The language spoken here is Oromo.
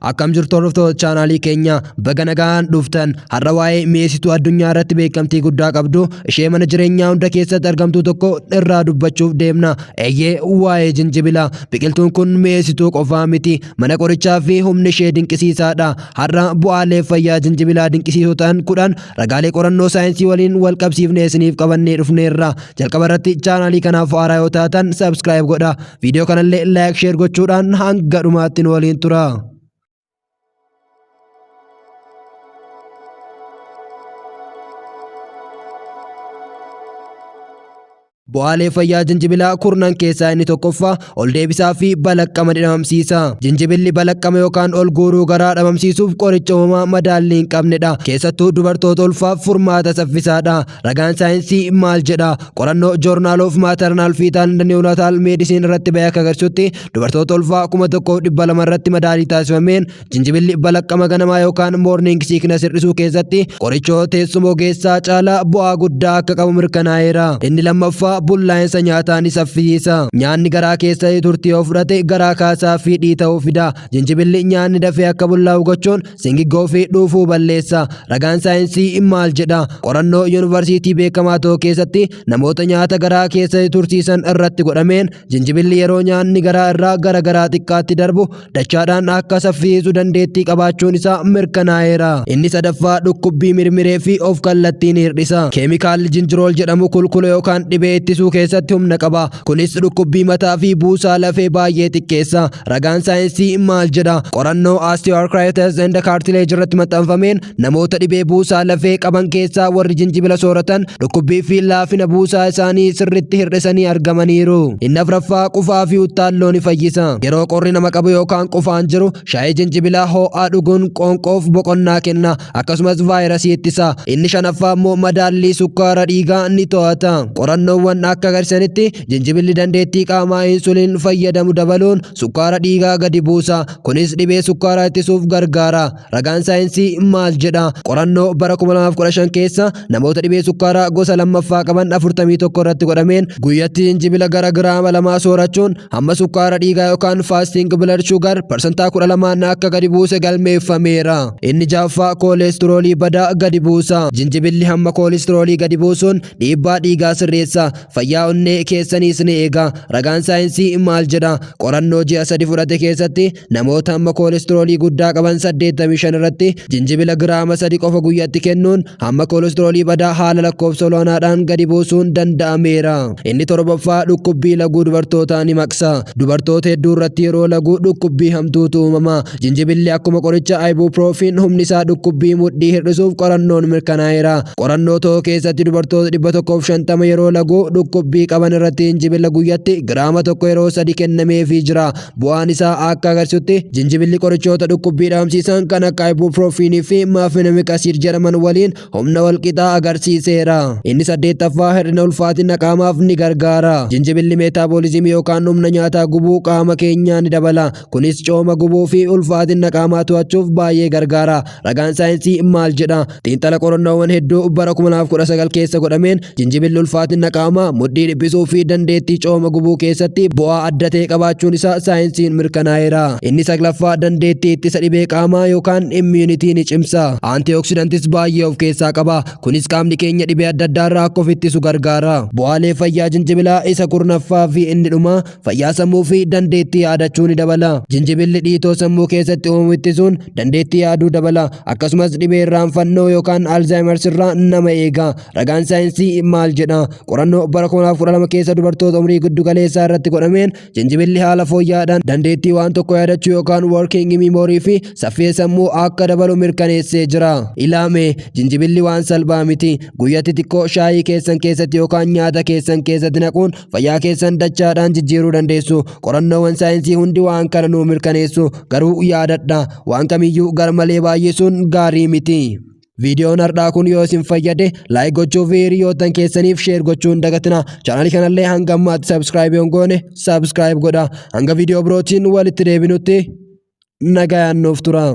Akkam jirtu hordoftoota chaanaalii keenya baga nagaan dhuftan. Har'a waa'ee mi'eessituu addunyaa irratti beekamtii guddaa qabdu ishee mana jireenyaa hunda keessatti argamtu tokko irraa dubbachuuf deemna. Eeyyee waa'ee jinjibilaa. Biqiltuun kun mi'eessituu qofaa miti, mana qorichaa fi humni ishee dinqisiisaadha. Har'a bu'aalee fayyaa jinjibilaa dinqisiisoo ta'an 10 ragaalee qorannoo saayinsii waliin wal qabsiifnee isiniif qabannee dhufneerra. Jalqaba irratti chaanaalii kanaaf haaraa yoo taatan subscribe godha. Viidiyoo kanallee like share gochuudhaan hanga dhumaatti nu waliin tura. Bu'aalee fayyaa jinjibilaa kurnan keessaa inni tokkoffaa ol deebisaa fi balaqqama dhabamsiisa. Jinjibilli balaqqama yookaan ol guuruu garaa dhabamsiisuuf qoricha uumamaa madaallii hin qabnedha. Keessattuu dubartoota ulfaaf furmaata saffisaadha. Ragaan saayinsii maal jedha? Qorannoo Journal of Maternal Fetal and Neonatal Medicine irratti bahee akka agarsiisutti dubartoota ulfaa 1200 irratti madaalii taasifameen jinjibilli balaqqama ganamaa yookaan morning sickness hir'isuu keessatti qorichoota teessuma ogeessaa caalaa bu'aa guddaa akka qabu mirkanaa'eera. Inni lammaffaa bullaa'insa nyaataa ni saffisiisa. Nyaanni garaa keessa turtii yoo fudhate garaa kaasaa fi dhiita'uu fida. Jinjibilli nyaanni dafee akka bullaa'u gochuun singiggoo fi dhuufuu balleessa. Ragaan saayinsii maal jedha? Qorannoo yuunivarsiitii beekamaa tokko keessatti namoota nyaata garaa keessa tursiisan irratti godhameen jinjibilli yeroo nyaanni garaa irraa gara garaa xiqqaatti darbu dachaadhaan akka saffisiisu dandeettii qabaachuun isaa mirkanaa'eera. Inni sadaffaa dhukkubbii mirmiree fi of kallattiin hir'isa. Keemikaalli jinjirool jedhamu kulkula yookaan dhibee ittisuu keessatti humna qaba. Kunis dhukkubbii mataa fi buusaa lafee baay'ee xiqqeessa. Ragaan saayinsii maal jedha? Qorannoo osteoarthritis and cartilage irratti maxxanfameen namoota dhibee buusaa lafee qaban keessaa warri jinjibila sooratan dhukkubbii fi laafina buusaa isaanii sirriitti hir'isanii argamaniiru. Inni afuraffaa qufaa fi uttaalloo ni fayyisa. Yeroo qorri nama qabu yookaan qufaan jiru shaayii jinjibilaa ho'aa dhuguun qoonqoof boqonnaa kenna. Akkasumas vaayirasii ittisa. Inni shanaffaa immoo madaallii sukkaara dhiigaa ni to'ata. Qorannoowwan akka agarsiisanitti jinjibilli dandeettii qaamaa insuliin fayyadamu dabaluun sukkaara dhiigaa gadi buusa. Kunis dhibee sukkaaraa ittisuuf gargaara. Ragaan saayinsii maal jedha? Qorannoo bara 2015 keessa namoota dhibee sukkaaraa gosa lammaffaa qaban 41 irratti godhameen guyyatti jinjibila gara giraama 2 soorachuun hamma sukkaara dhiigaa yookaan fasting blood sugar parsantaa 12 akka gadi buuse galmeeffameera. Inni jaaffaa koolesteroolii badaa gadi buusa. Jinjibilli hamma koolesteroolii gadi buusuun dhiibbaa dhiigaa sirreessa. Fayyaa onnee keessaniis ni eega. Ragaan saayinsii maal jedha? Qorannoo ji'a 3 fudhate keessatti namoota hamma koolesteroolii guddaa qaban 85 irratti jinjibila giraama 3 qofa guyyatti kennuun hamma koolesteroolii badaa haala lakkoofsa olaanaadhaan gadi buusuun danda'ameera. Inni torbaffaa dhukkubbii laguu dubartootaa ni maqsa. Dubartoota hedduu irratti yeroo laguu dhukkubbii hamtuutu uumama. Jinjibilli akkuma qoricha ibuprofen humni isaa dhukkubbii mudhii hir'isuuf qorannoon mirkanaa'eera. Qorannoo tokko keessatti dubartoota 150 yeroo laguu dhukkubbii qaban irratti jinjibila guyyatti giraama 1 yeroo 3 kennameefii jira. Bu'aan isaa akka agarsiisutti jinjibilli qorichoota dhukkubbii dhabamsiisan kan akka ibuprofenii fi mafenomic acid jedhaman waliin humna walqixaa agarsiiseera. Inni 8ffaa hir'ina ulfaatina qaamaaf ni gargaara. Jinjibilli meetaboolizimii yookaan humna nyaataa gubuu qaama keenyaa ni dabala. Kunis cooma gubuu fi ulfaatina qaamaa to'achuuf baay'ee gargaara. Ragaan saayinsii maal jedha? Xiinxala qorannoowwan hedduu bara 2019 keessa godhameen jinjibilli ulfaatina qaamaa mudhii dhiphisuu fi dandeettii cooma gubuu keessatti bu'aa adda ta'e qabaachuun isaa saayinsiin mirkanaa'eera. Inni 9ffaa dandeettii ittisa dhibee qaamaa yookaan immuunitii ni cimsa. Antioksidantis baay'ee of keessaa qaba. Kunis qaamni keenya dhibee adda addaa irraa akka of ittisu gargaara. Bu'aalee fayyaa jinjibilaa isa 10ffaa fi inni dhumaa fayyaa sammuu fi dandeettii yaadachuu ni dabala. Jinjibilli dhiitoo sammuu keessatti uumamu ittisuun dandeettii yaaduu dabala. Akkasumas dhibee irraanfannoo yookaan alzaayimers irraa nama eega. Ragaan saayinsii maal jedha? Qorannoo bara 2012 keessa dubartoota umrii giddu galeessaa irratti godhameen jinjibilli haala fooyya'aadhaan dandeettii waan tokko yaadachuu yookaan working memory fi saffisa sammuu akka dabalu mirkaneessee jira. Ilaame jinjibilli waan salphaa miti. Guyyatti xiqqoo shaayii keessan keessatti yookaan nyaata keessan keessatti naquun fayyaa keessan dachaadhaan jijjiiruu dandeessu. Qorannoowwan saayinsii hundi waan kana nuu mirkaneessu. Garuu yaadadha, waan kamiyyuu garmalee baay'isuun gaarii miti. Viidiyoon har'aa kun yoo isin fayyade laayik gochuu fi hiriyoottan keessaniif sheer gochuun dagatina. Chaanaalii kanallee hanga ammaatti subscribe yoon goone subscribe godha. Hanga viidiyoo birootiin walitti deebinutti nagayaan nuuf tura.